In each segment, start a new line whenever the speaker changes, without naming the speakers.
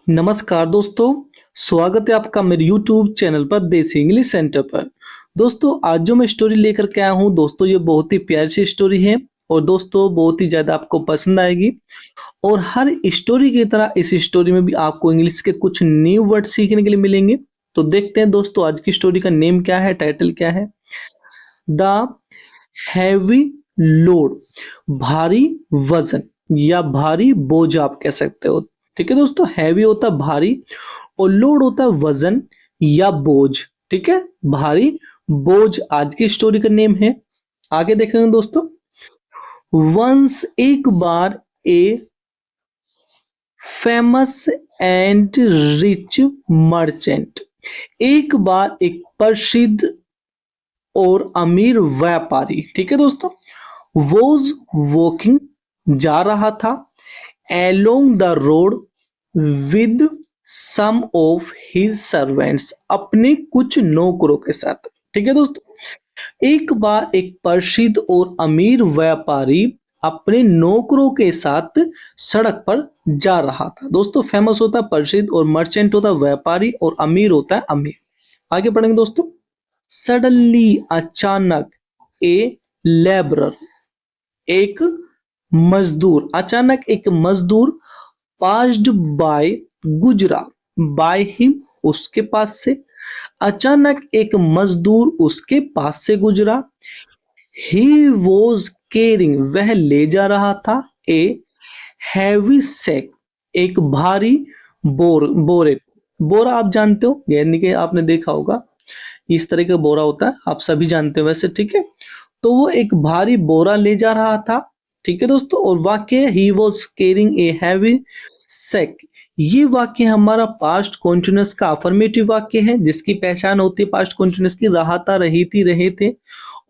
नमस्कार दोस्तों, स्वागत है आपका मेरे YouTube चैनल पर देसी इंग्लिश सेंटर पर। दोस्तों आज जो मैं स्टोरी लेकर के आया हूँ दोस्तों ये बहुत ही प्यारी सी स्टोरी है और दोस्तों बहुत ही ज़्यादा आपको पसंद आएगी। और हर स्टोरी की तरह इस स्टोरी में भी आपको इंग्लिश के कुछ न्यू वर्ड सीखने के लिए मिलेंगे। तो देखते हैं दोस्तों आज की स्टोरी का नेम क्या है, टाइटल क्या है। द हैवी लोड, भारी वजन या भारी बोझ आप कह सकते हो। ठीक है दोस्तों, हैवी होता है भारी और लोड होता है वजन या बोझ। ठीक है, भारी बोझ आज की स्टोरी का नेम है। आगे देखेंगे दोस्तों। वंस एक बार a famous and rich merchant, एक बार एक प्रसिद्ध और अमीर व्यापारी, ठीक है दोस्तों, वॉज वॉकिंग जा रहा था along the road with some of his servants, अपने कुछ नौकरों के साथ। ठीक है दोस्तों, एक बार एक प्रसिद्ध और अमीर व्यापारी अपने नौकरों के साथ सड़क पर जा रहा था। दोस्तों फेमस होता है प्रसिद्ध और मर्चेंट होता है व्यापारी और अमीर होता है अमीर। आगे पढ़ेंगे दोस्तों। सडनली अचानक, ए लेबरर एक मजदूर, अचानक एक मजदूर, पास्ड बाय गुजरा, बाय हिम उसके पास से, अचानक एक मजदूर उसके पास से गुजरा। ही वॉज कैरिंग वह ले जा रहा था, ए हैवी सैक एक भारी बोरे। बोरा आप जानते हो, यानी कि आपने देखा होगा इस तरह का बोरा होता है, आप सभी जानते हो वैसे। ठीक है, तो वो एक भारी बोरा ले जा रहा था। ठीक है दोस्तों, और वाक्य he was carrying a heavy sack, ये वाक्य हमारा पास्ट कॉन्टिन्यूअस का अफर्मेटिव वाक्य है जिसकी पहचान होती है पास्ट कॉन्टिन्यूअस की, रहा था, रही थी, रहे थे।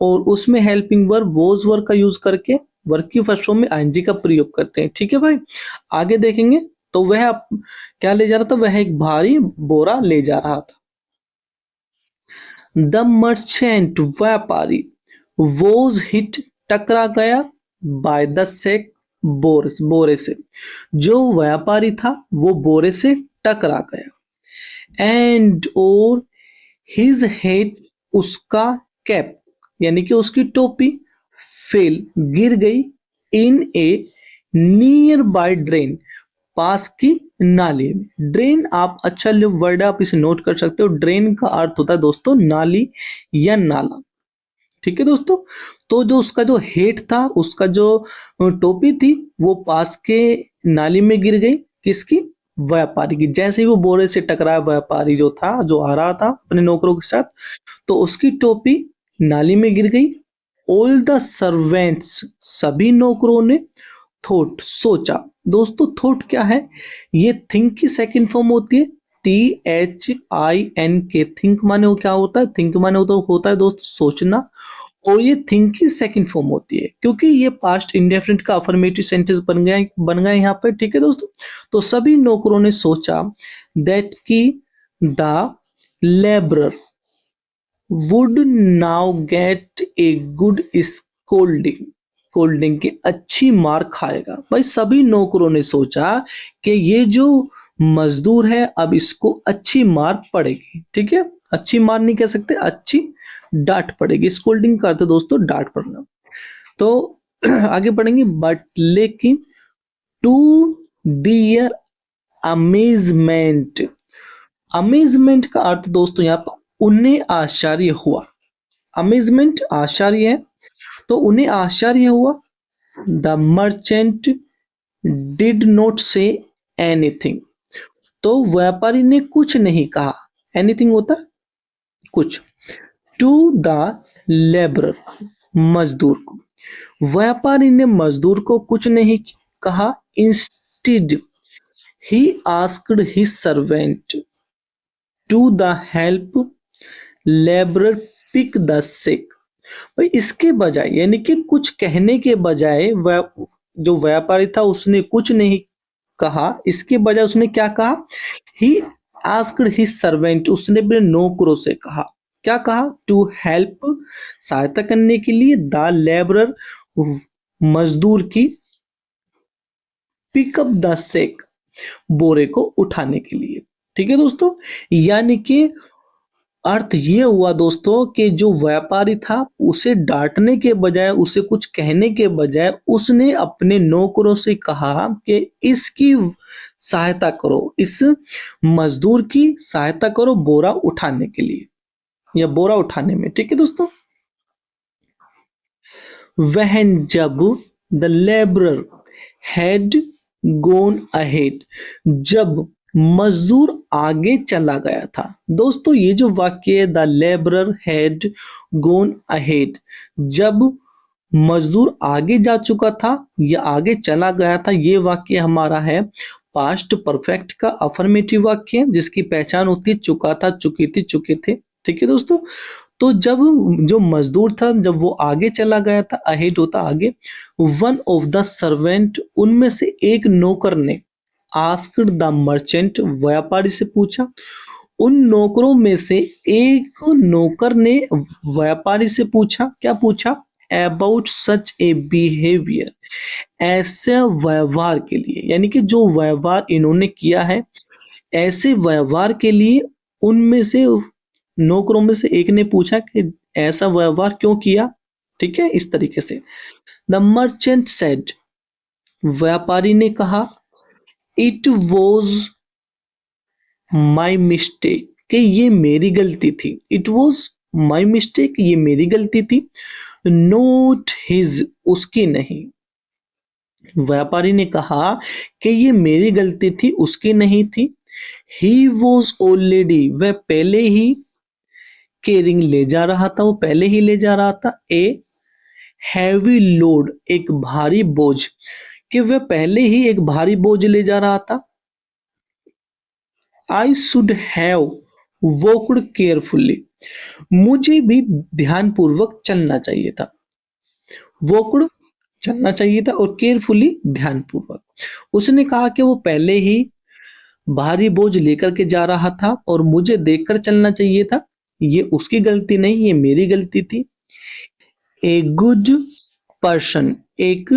और उसमें हेल्पिंग वर्ब वॉज वर्ब का यूज करके वर्ब की फर्स्ट फॉर्म में आईएनजी का प्रयोग करते हैं। ठीक है भाई, आगे देखेंगे। तो वह क्या ले जा रहा था, वह एक भारी बोरा ले जा रहा था। द मर्चेंट व्यापारी वॉज हिट टकरा गया, बाय द सेक बोरे से, जो व्यापारी था वो बोरे से टकरा गया। एंड और हिज हेड उसका कैप यानी कि उसकी टोपी, फेल गिर गई, इन ए नियर बाय ड्रेन पास की नाली में। ड्रेन आप अच्छा वर्ड है, आप इसे नोट कर सकते हो। ड्रेन का अर्थ होता है दोस्तों नाली या नाला। ठीक है दोस्तों, तो जो उसका जो हेड था, उसका जो टोपी थी, वो पास के नाली में गिर गई। किसकी? व्यापारी की। जैसे ही वो बोरे से टकराया व्यापारी जो था, जो आ रहा था अपने नौकरों के साथ, तो उसकी टोपी नाली में गिर गई। ऑल द सर्वेंट्स सभी नौकरों ने, थॉट सोचा। दोस्तों थॉट क्या है? ये थिंक की सेकंड फॉर्म होती है, THINK। थिंक माने क्या होता है? थिंक माने होता है दोस्तों सोचना, और ये थिंक की सेकंड फॉर्म होती है क्योंकि ये पास्ट इंडेफिनिट का अफर्मेटिव सेंटेंस बन गया यहाँ पे। ठीक है दोस्तों, तो सभी नौकरों ने सोचा दैट की the labourer would now get a good scolding, scolding की अच्छी मार खाएगा। भाई सभी नौकरों ने सोचा कि ये जो मजदूर है अब इसको अच्छी मार पड़ेगी। ठीक है, अच्छी मार नहीं कह सकते, अच्छी डांट पड़ेगी। स्कोल्डिंग का अर्थ है दोस्तों डांट पड़ना। तो आगे पढ़ेंगे। बट लेकिन टू दियर अमेजमेंट, अमेजमेंट का अर्थ दोस्तों यहाँ पर उन्हें आश्चर्य हुआ। अमेजमेंट आश्चर्य है, तो उन्हें आश्चर्य हुआ। The merchant did not say anything, तो व्यापारी ने कुछ नहीं कहा। एनीथिंग होता है कुछ। टू द लेबरर मजदूर को, व्यापारी ने मजदूर को कुछ नहीं कहा। Instead he asked his servant to the help labourer pick the sack. भाई इसके बजाय यानी कि कुछ कहने के बजाय जो व्यापारी था उसने कुछ नहीं कहा, इसके बजाय उसने क्या कहा? ही आस्क्ड हिज सर्वेंट, उसने अपने नौकरों से कहा। क्या कहा? टू हेल्प सहायता करने के लिए, द लेबरर मजदूर की, पिकअप द सेक बोरे को उठाने के लिए। ठीक है दोस्तों, यानी कि अर्थ ये हुआ दोस्तों कि जो व्यापारी था उसे डांटने के बजाय, उसे कुछ कहने के बजाय उसने अपने नौकरों से कहा कि इसकी सहायता करो, इस मजदूर की सहायता करो बोरा उठाने के लिए या बोरा उठाने में। ठीक है दोस्तों, वहन जब the labourer had gone ahead, जब मजदूर आगे चला गया था। दोस्तों ये जो वाक्य है, the labourer had gone ahead, जब मजदूर आगे जा चुका था या आगे चला गया था, ये वाक्य हमारा है पास्ट परफेक्ट का अफर्मेटिव वाक्य, जिसकी पहचान होती है चुका था, चुकी थी, चुके थे। ठीक है दोस्तों, तो जब जो मजदूर था जब वो आगे चला गया था, अहेड होता आगे, वन ऑफ द सर्वेंट, उनमें से एक नौकर ने, आस्क्ड द मर्चेंट, व्यापारी से पूछा। उन नौकरों में से एक नौकर ने व्यापारी से पूछा, क्या पूछा? अबाउट सच ए बिहेवियर, ऐसे व्यवहार के लिए, यानी कि जो व्यवहार इन्होंने किया है, ऐसे व्यवहार के लिए उनमें से, नौकरों में से एक ने पूछा कि ऐसा व्यवहार क्यों किया। ठीक है, इस तरीके से। द मर्चेंट सेड, व्यापारी ने कहा, इट वॉज माई मिस्टेक, कि ये मेरी गलती थी। इट वॉज माई मिस्टेक, ये मेरी गलती थी। नोट हिज, उसकी नहीं। व्यापारी ने कहा कि ये मेरी गलती थी, उसकी नहीं थी। ही वॉज ऑलरेडी, वह पहले ही कैरिंग, ले जा रहा था, वो पहले ही ले जा रहा था। ए हैवी लोड, एक भारी बोझ, कि वह पहले ही एक भारी बोझ ले जा रहा था। I should have walked carefully, मुझे भी ध्यानपूर्वक चलना चाहिए था। वॉकड, चलना चाहिए था, और केयरफुली, ध्यानपूर्वक। उसने कहा कि वो पहले ही भारी बोझ लेकर के जा रहा था और मुझे देखकर चलना चाहिए था। ये उसकी गलती नहीं, ये मेरी गलती थी। ए गुड पर्सन, एक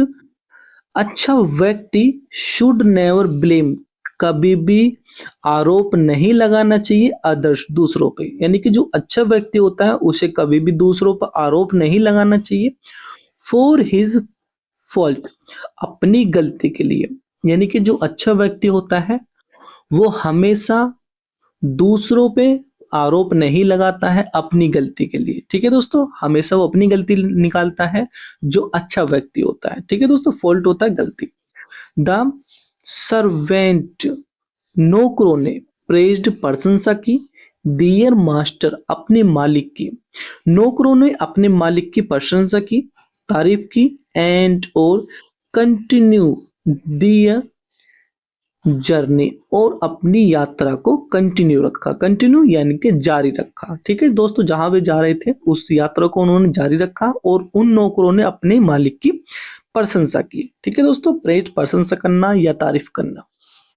अच्छा व्यक्ति, शुड नेवर ब्लेम, कभी भी आरोप नहीं लगाना चाहिए, अदर्स, दूसरों पे, यानी कि जो अच्छा व्यक्ति होता है उसे कभी भी दूसरों पर आरोप नहीं लगाना चाहिए। फॉर हिज फॉल्ट, अपनी गलती के लिए, यानी कि जो अच्छा व्यक्ति होता है वो हमेशा दूसरों पे आरोप नहीं लगाता है, अपनी गलती के लिए। ठीक है दोस्तों, हमेशा वो अपनी गलती निकालता है, जो अच्छा व्यक्ति होता है। ठीक है दोस्तों, फॉल्ट होता है गलती। द सर्वेंट, नौकरों ने, प्रेज्ड, प्रशंसा की, दियर मास्टर, अपने मालिक की, नौकरों ने अपने मालिक की प्रशंसा की, तारीफ की, एंड, और, कंटिन्यू दियर जर्नी, और अपनी यात्रा को कंटिन्यू रखा। कंटिन्यू यानी कि जारी रखा। ठीक है दोस्तों, जहां वे जा रहे थे उस यात्रा को उन्होंने जारी रखा, और उन नौकरों ने अपने मालिक की प्रशंसा की। ठीक है दोस्तों, प्रेज, प्रशंसा करना या तारीफ करना।